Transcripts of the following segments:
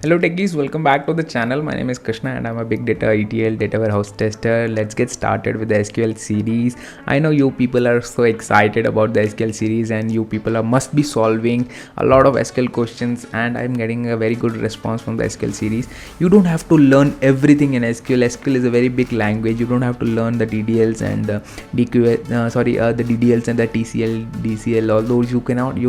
Hello techies, welcome back to the channel. My name is Krishna and I'm a big data ETL data warehouse tester. Let's get started with the SQL series. I know you people are so excited about the SQL series and you people must be solving a lot of SQL questions, and I'm getting a very good response from the SQL series. You don't have to learn everything in SQL. SQL is a very big language. You don't have to learn the DDLs and the the DDLs and the TCL, DCL, all those you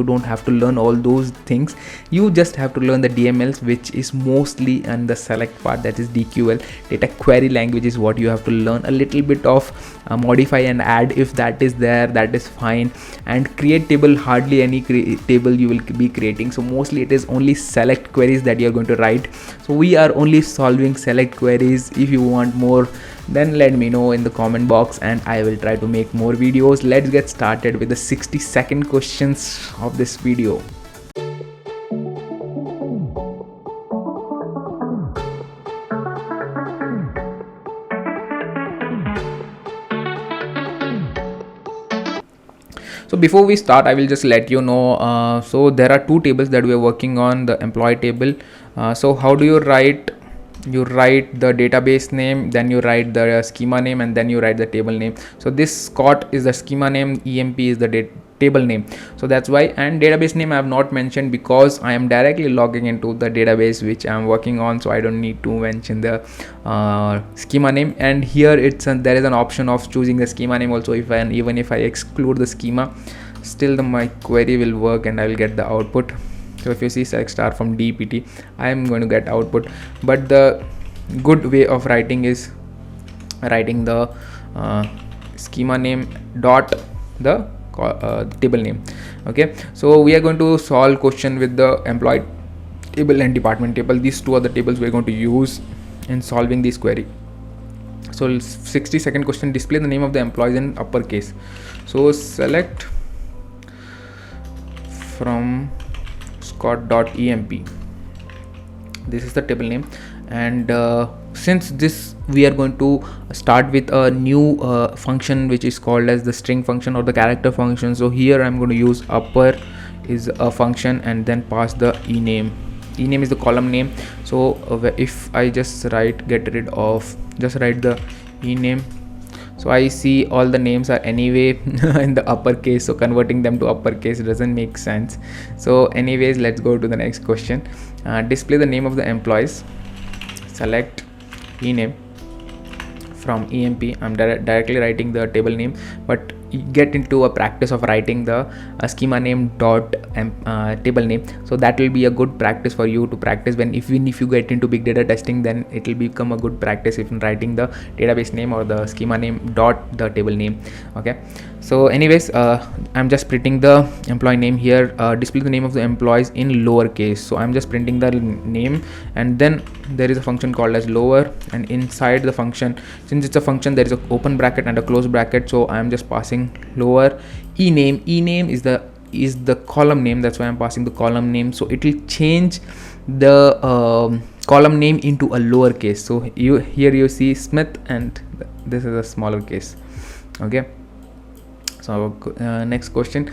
don't have to learn all those things. You just have to learn the DMLs, which is mostly on the select part, that is DQL. Data query language is what you have to learn. A little bit of modify and add, if that is there, that is fine. And create table, hardly any table you will be creating. So mostly it is only select queries that you are going to write. So we are only solving select queries. If you want more, then let me know in the comment box and I will try to make more videos. Let's get started with the 60-second questions of this video. So before we start, I will just let you know, so there are two tables that we are working on, the employee table. So how do you write? You write the database name, then you write the schema name, and then you write the table name. So this Scott is the schema name, EMP is the table name. So that's why. And database name I have not mentioned because I am directly logging into the database which I am working on, so I don't need to mention the schema name. And here there is an option of choosing the schema name also. Even if I exclude the schema, still my query will work and I will get the output. So if you see select star from DPT, I am going to get output. But the good way of writing is writing the schema name dot the table name. Okay, so we are going to solve question with the employee table and department table. These two are the tables we are going to use in solving this query. So 60-second question: display the name of the employees in uppercase. So select from Scott.emp. This is the table name, and since this we are going to start with a new function which is called as the string function or the character function. So here I'm going to use upper is a function and then pass the ename. Ename is the column name. So if I just write just write the ename. So I see all the names are anyway in the uppercase, so converting them to uppercase doesn't make sense. So anyways, let's go to the next question. Display the name of the employees. Select ename from EMP. I'm directly writing the table name, but get into a practice of writing the schema name dot table name. So that will be a good practice for you to practice even if you get into big data testing, then it will become a good practice if writing the database name or the schema name dot the table name. Okay, so anyways, I'm just printing the employee name here. Display the name of the employees in lowercase. So I'm just printing the name, and then there is a function called as lower, and inside the function, since it's a function, there is a open bracket and a close bracket. So I'm just passing lower ename is the column name. That's why I'm passing the column name. So it will change the column name into a lowercase. So here you see Smith, and this is a smaller case. Okay, so next question: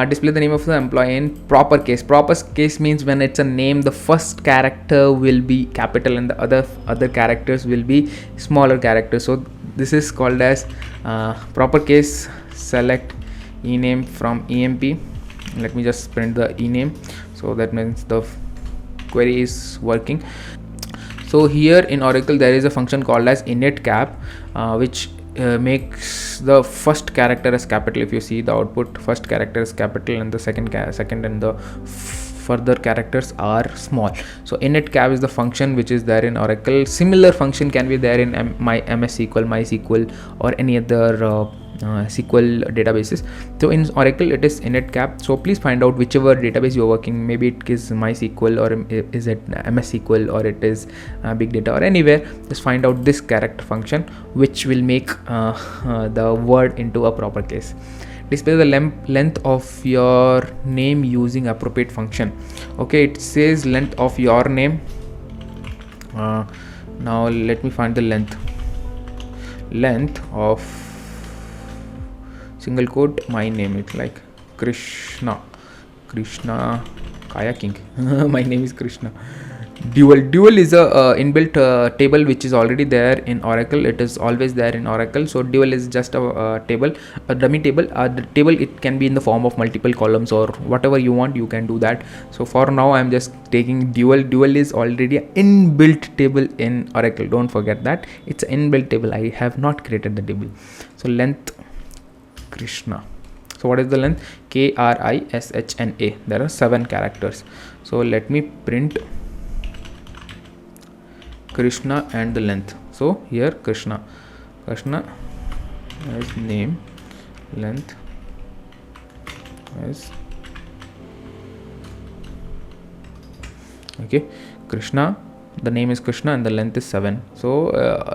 display the name of the employee in proper case. Proper case means when it's a name, the first character will be capital and the other characters will be smaller characters. So this is called as proper case. Select ename from EMP. Let me just print the ename, so that means the query is working. So here in Oracle there is a function called as INITCAP, which makes the first character as capital. If you see the output, first character is capital and the second and the further characters are small. So INITCAP is the function which is there in Oracle. Similar function can be there in MS SQL, MySQL, or any other SQL databases. So in Oracle it is INITCAP. So please find out whichever database you are working. Maybe it is MySQL, or is it MS SQL, or it is big data, or anywhere. Just find out this character function which will make the word into a proper case. Display the length of your name using appropriate function. Okay, it says length of your name. Now let me find the length of single quote my name. It's like Krishna Kayaking. My name is Krishna. Dual is a inbuilt table which is already there in Oracle. It is always there in Oracle. So dual is just a table, a dummy table. The table, it can be in the form of multiple columns or whatever you want, you can do that. So for now I'm just taking dual is already an inbuilt table in Oracle. Don't forget that it's an inbuilt table. I have not created the table. So length Krishna. So what is the length? Krishna. There are 7 characters. So let me print Krishna and the length. So here Krishna as name, length as okay, Krishna, the name is Krishna and the length is 7. So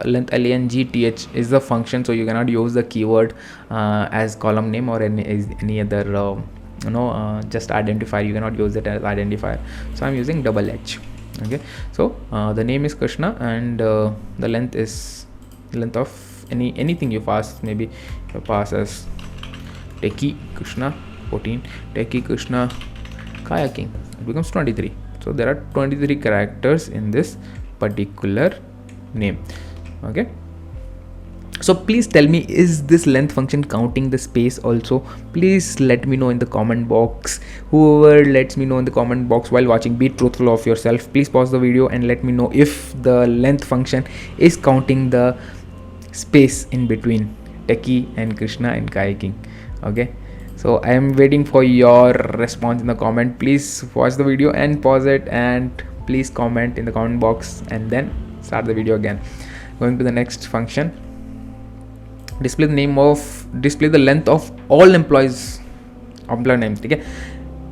length length is the function, so you cannot use the keyword as column name or any other just identifier. You cannot use it as identifier, so I'm using double H. Okay, so the name is Krishna and the length is length of anything you pass. Maybe you pass as Techie Krishna 14, Techie Krishna Kayaking, it becomes 23. So there are 23 characters in this particular name. Okay, so please tell me, is this length function counting the space also? Please let me know in the comment box. Whoever lets me know in the comment box while watching, be truthful of yourself. Please pause the video and let me know if the length function is counting the space in between Techie and Krishna and Kayaking. Okay, so I am waiting for your response in the comment. Please watch the video and pause it, and please comment in the comment box and then start the video again. Going to the next function, display the length of all employee names. Okay,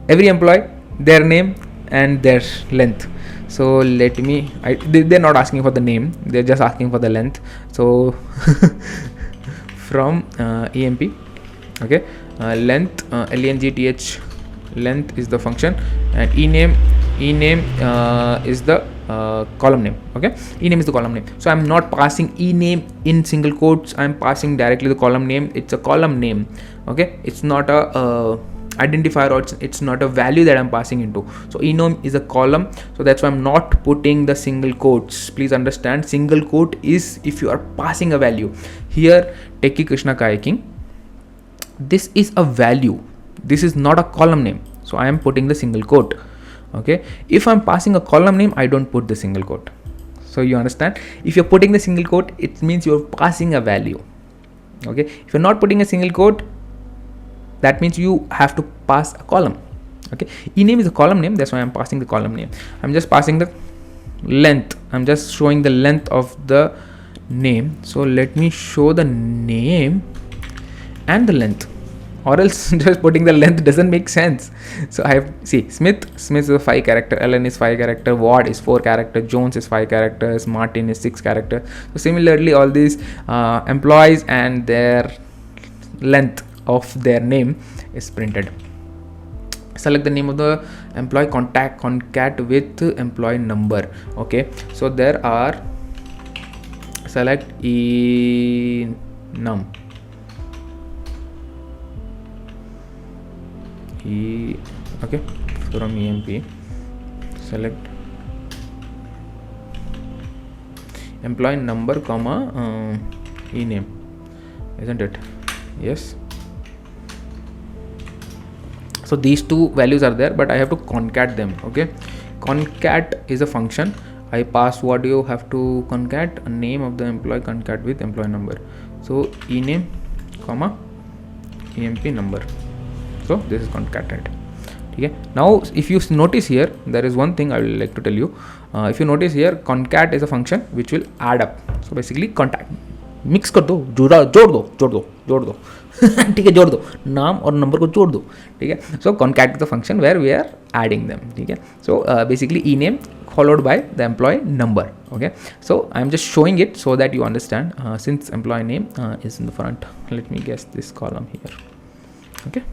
every employee, their name and their length. So let me, they're not asking for the name, they're just asking for the length. So from emp, okay, length length, length is the function, and ename is the column name. Okay, ename is the column name. So I'm not passing ename in single quotes, I'm passing directly the column name. It's a column name. Okay, it's not a identifier, or it's not a value that I'm passing into. So ename is a column, so that's why I'm not putting the single quotes. Please understand, single quote is if you are passing a value. Here Techie Krishna Kayaking, this is a value, this is not a column name, so I am putting the single quote. Okay, if I'm passing a column name, I don't put the single quote. So you understand, if you're putting the single quote, it means you're passing a value. Okay, if you're not putting a single quote, that means you have to pass a column. Okay, ename is a column name, that's why I'm passing the column name. I'm just passing the length, I'm just showing the length of the name. So let me show the name and the length, or else just putting the length doesn't make sense. So I have, see, Smith is a 5 character, Ellen is 5 character, Ward is 4 character, Jones is 5 characters, Martin is 6 character. So similarly, all these employees and their length of their name is printed. Select the name of the employee, concat with employee number. Okay, so there are, select enum, okay, from emp, select employee number comma ename, isn't it? Yes. So these two values are there, but I have to concat them. Okay, concat is a function. I pass, what do you have to concat? A name of the employee, concat with employee number. So ename comma emp number. So this is concatenated. Okay, now if you notice here, there is one thing I would like to tell you. If you notice here, concat is a function which will add up. So basically concat, mix कर दो, जोड़ दो ठीक है, जोड़ दो, नाम और नंबर को जोड़ दो. ठीक है, सो concat is the function where we are adding them. ठीक है, so basically ename followed by the employee number. Okay, so I'm just showing it so that you understand. Since employee name is in the front, let me guess this column here. Okay,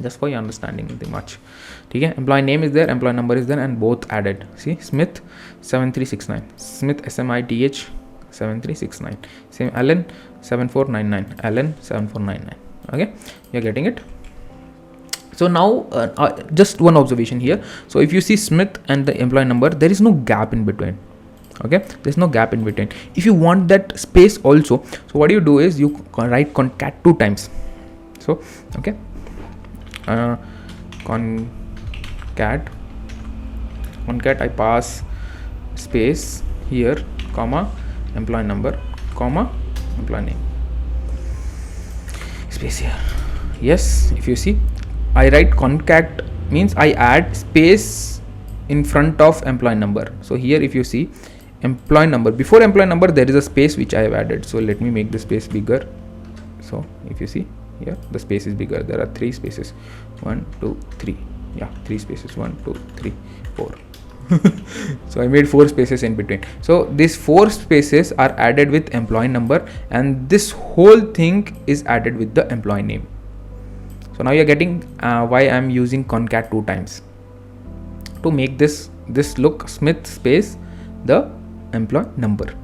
just for your understanding, nothing much. ठीक है, employee name is there, employee number is there, and both added. See, Smith 7369, Smith SMITH 7369, same Allen 7499, Allen 7499. Okay, you're getting it. So now just one observation here. So if you see Smith and the employee number, there is no gap in between. Okay, there's no gap in between. If you want that space also, so what you do is you write concat 2 times. So okay, concat I pass space here, comma, employee number, comma, employee name, space here. Yes, if you see, I write concat means I add space in front of employee number. So here if you see employee number, before employee number there is a space which I have added. So let me make the space bigger. So if you see here, the space is bigger. There are 3 spaces, 1 2 3, yeah, 3 spaces, 1 2 3 4. So I made 4 spaces in between. So these 4 spaces are added with employee number, and this whole thing is added with the employee name. So now you're getting why I'm using concat 2 times, to make this look Smith space the employee number.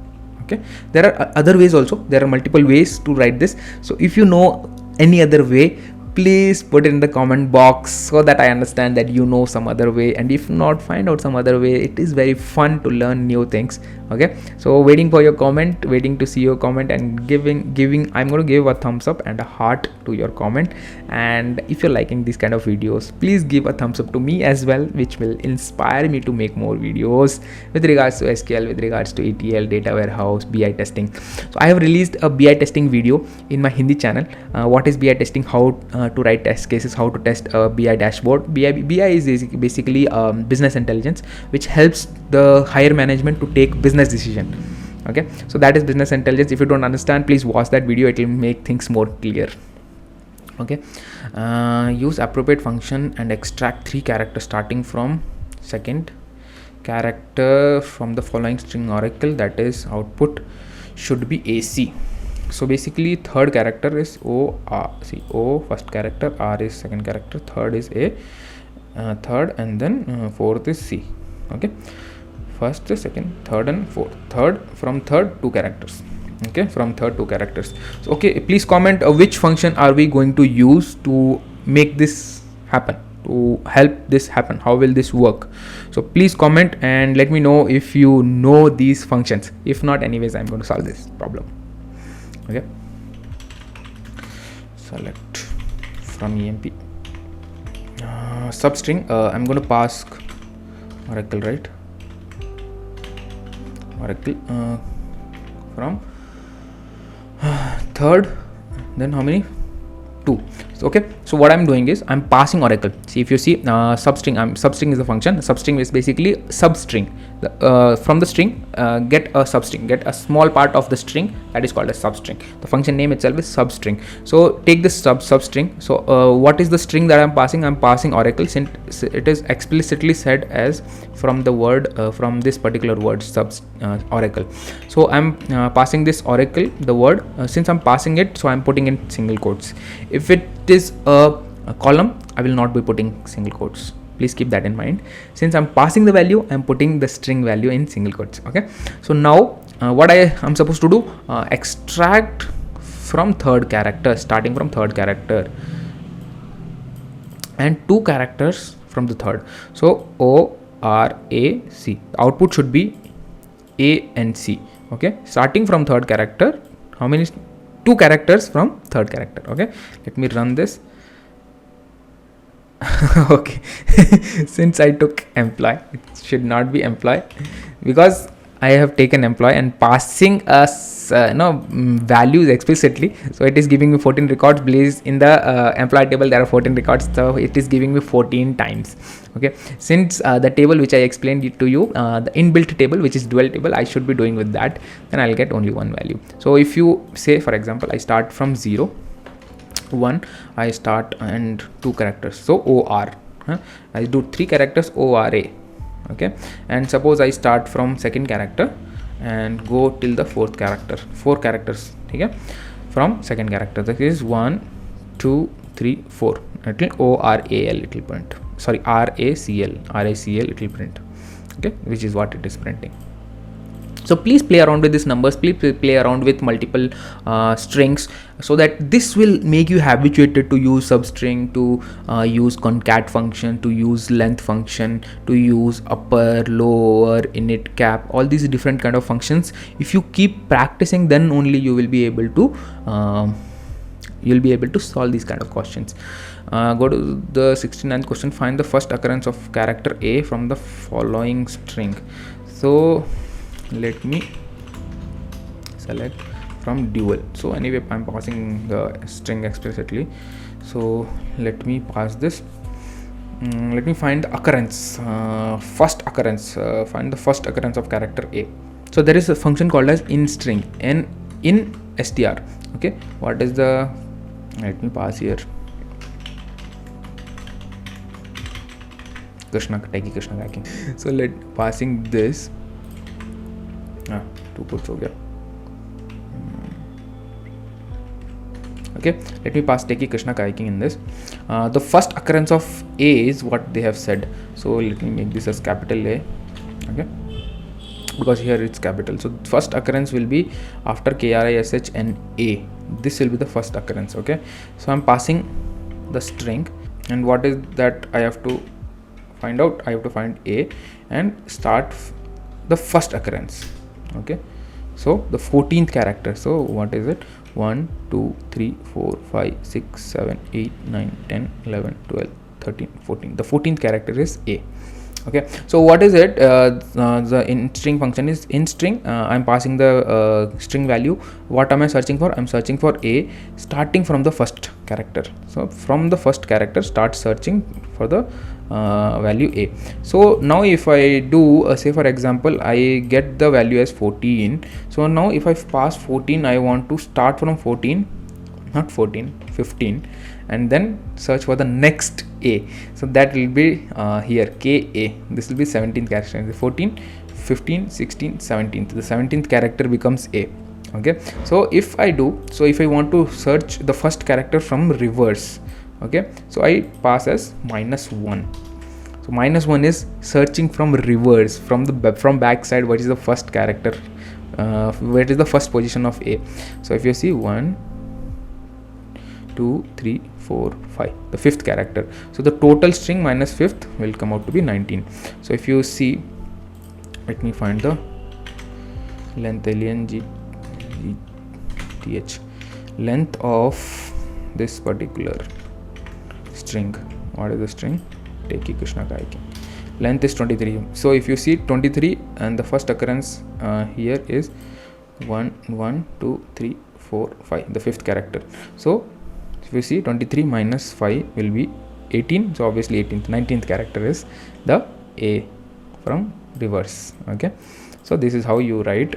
Okay, there are other ways also. There are multiple ways to write this. So if you know any other way, please put it in the comment box so that I understand that you know some other way, and if not, find out some other way. It is very fun to learn new things. Okay, so waiting for your comment, waiting to see your comment, and giving I'm going to give a thumbs up and a heart to your comment. And if you're liking these kind of videos, please give a thumbs up to me as well, which will inspire me to make more videos with regards to SQL, with regards to ETL, data warehouse, BI testing. So I have released a BI testing video in my Hindi channel. What is BI testing, how to write test cases, how to test a BI dashboard. BI is basically business intelligence, which helps the higher management to take business decision. Okay, so that is business intelligence. If you don't understand, please watch that video. It will make things more clear. Okay, use appropriate function and extract 3 characters starting from second character from the following string oracle, that is output should be AC. So basically third character is O, R. See, O first character, R is second character, third is A, third, and then fourth is C. Okay, first, second, third, and fourth. Third, from third 2 characters. Okay, from third 2 characters. So okay, please comment which function are we going to use to make this happen, to help this happen. How will this work? So please comment and let me know if you know these functions. If not, anyways, I'm going to solve this problem. Okay, select from EMP substring. I'm going to pass oracle, right? Oracle from third, then how many? 2. So, okay, so what I'm doing is I'm passing oracle. See, if you see substring, substring is a function. Substring is basically substring. From the string, get a substring, get a small part of the string, that is called a substring. The function name itself is substring. So take this substring. So what is the string that I'm passing? I'm passing oracle, since it is explicitly said as from the word from this particular word oracle. So I'm passing this oracle, the word, since I'm passing it, so I'm putting in single quotes. If it is a column, I will not be putting single quotes. Please keep that in mind. Since I'm passing the value, I'm putting the string value in single quotes. Okay, so now what I'm supposed to do, extract from third character, starting from third character, and 2 characters from the third. So O, R, A, C. The output should be A and C. Okay, starting from third character, how many? 2 characters from third character. Okay, let me run this. Okay, since I took employee, it should not be employee, because I have taken employee and passing us values explicitly. So it is giving me 14 records. Please, in the employee table there are 14 records, so it is giving me 14 times. Okay, since the table which I explained it to you, the inbuilt table, which is dual table, I should be doing with that, then I'll get only one value. So if you say, for example, I start from 0, 1, I start, and 2 characters, so OR, I do 3 characters ORA. Okay, and suppose I start from second character and go till the 4th character, 4 characters. Okay, from second character, that is 1, 2, 3, 4. It will ORAL, it will print. Sorry, RACL, it will print. Okay, which is what it is printing. So please play around with these numbers, please play around with multiple strings, so that this will make you habituated to use substring, to use concat function, to use length function, to use upper, lower, INITCAP, all these different kind of functions. If you keep practicing, then only you will be able to solve these kind of questions. Go to the 69th question. Find the first occurrence of character A from the following string. So let me select from dual. So anyway, I'm passing the string explicitly, so let me pass this. Let me find the occurrence, first occurrence. Find the first occurrence of character A. So there is a function called as INSTR, INSTR. Okay, what is the, let me pass here, Krishna, Techie, Krishna, Kayaking. So passing this, two puts ho gaya. Okay, let me pass Techie, Krishna, Kayaking in this. The first occurrence of A is what they have said. So let me make this as capital A. Okay, because here it's capital. So first occurrence will be after KRISH and A. This will be the first occurrence. Okay, so I'm passing the string, and what is that I have to find out? I have to find A and start the first occurrence. Okay, so the 14th character. So what is it? 1 2 3 4 5 6 7 8 9 10 11 12 13 14. The 14th character is A. Okay, so what is it? The INSTR function is INSTR. I'm passing the string value. What am I searching for? I'm searching for A starting from the first character. So from the first character, start searching for the value A. So now if I do say for example, I get the value as 14. So now if I pass 14, I want to start from 14, not 14, 15, and then search for the next A. So that will be here KA. This will be 17th character. 14, 15, 16, 17th. The 17th character becomes A. Okay, so if I want to search the first character from reverse, okay, so I pass as -1. So -1 is searching from reverse, from back side. What is the first character? Where is the first position of A? So if you see 1 2 3 4 5, the 5th character. So the total string minus 5th will come out to be 19. So if you see, let me find the length, length of this particular string. What is the string? Techie, Krishna, Kayaking. Length is 23. So if you see 23, and the first occurrence here is 1 1 2 3 4 5, the 5th character. So if you see 23 minus 5 will be 18. So obviously 18th, 19th character is the A from reverse. Okay, so this is how you write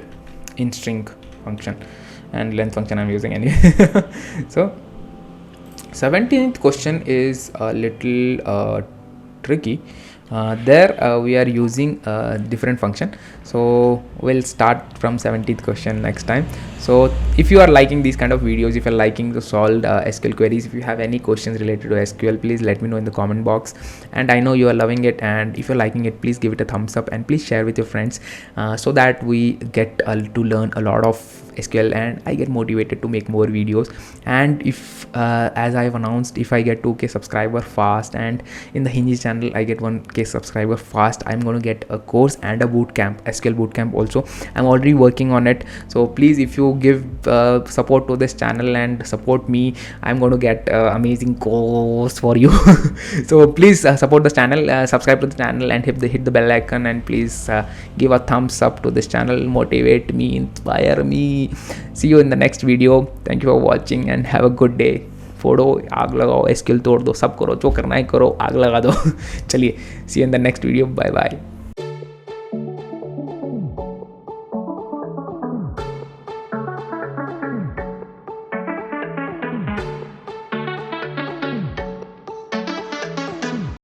INSTR function, and length function I'm using anyway. So 17th question is a little tricky. There we are using a different function, so we'll start from 17th question next time. So if you are liking these kind of videos, if you're liking to solve SQL queries, if you have any questions related to SQL, please let me know in the comment box. And I know you are loving it, and if you're liking it, please give it a thumbs up and please share with your friends, so that we get to learn a lot of SQL and I get motivated to make more videos. And if as I have announced, if I get 2k subscriber fast, and in the Hinge channel I get 1k subscriber fast, I'm going to get a course and a bootcamp, SQL bootcamp also. I'm already working on it. So please, if you give support to this channel and support me, I'm going to get amazing course for you. So please support the channel, subscribe to the channel and hit the bell icon, and please give a thumbs up to this channel, motivate me, inspire me. See you in the next video. Thank you for watching and have a good day. फोड़ो, आग लगाओ, SQL तोड़ दो, सब करो, जो करना है करो, आग लगा दो. चलिए, see you in the next video. Bye bye.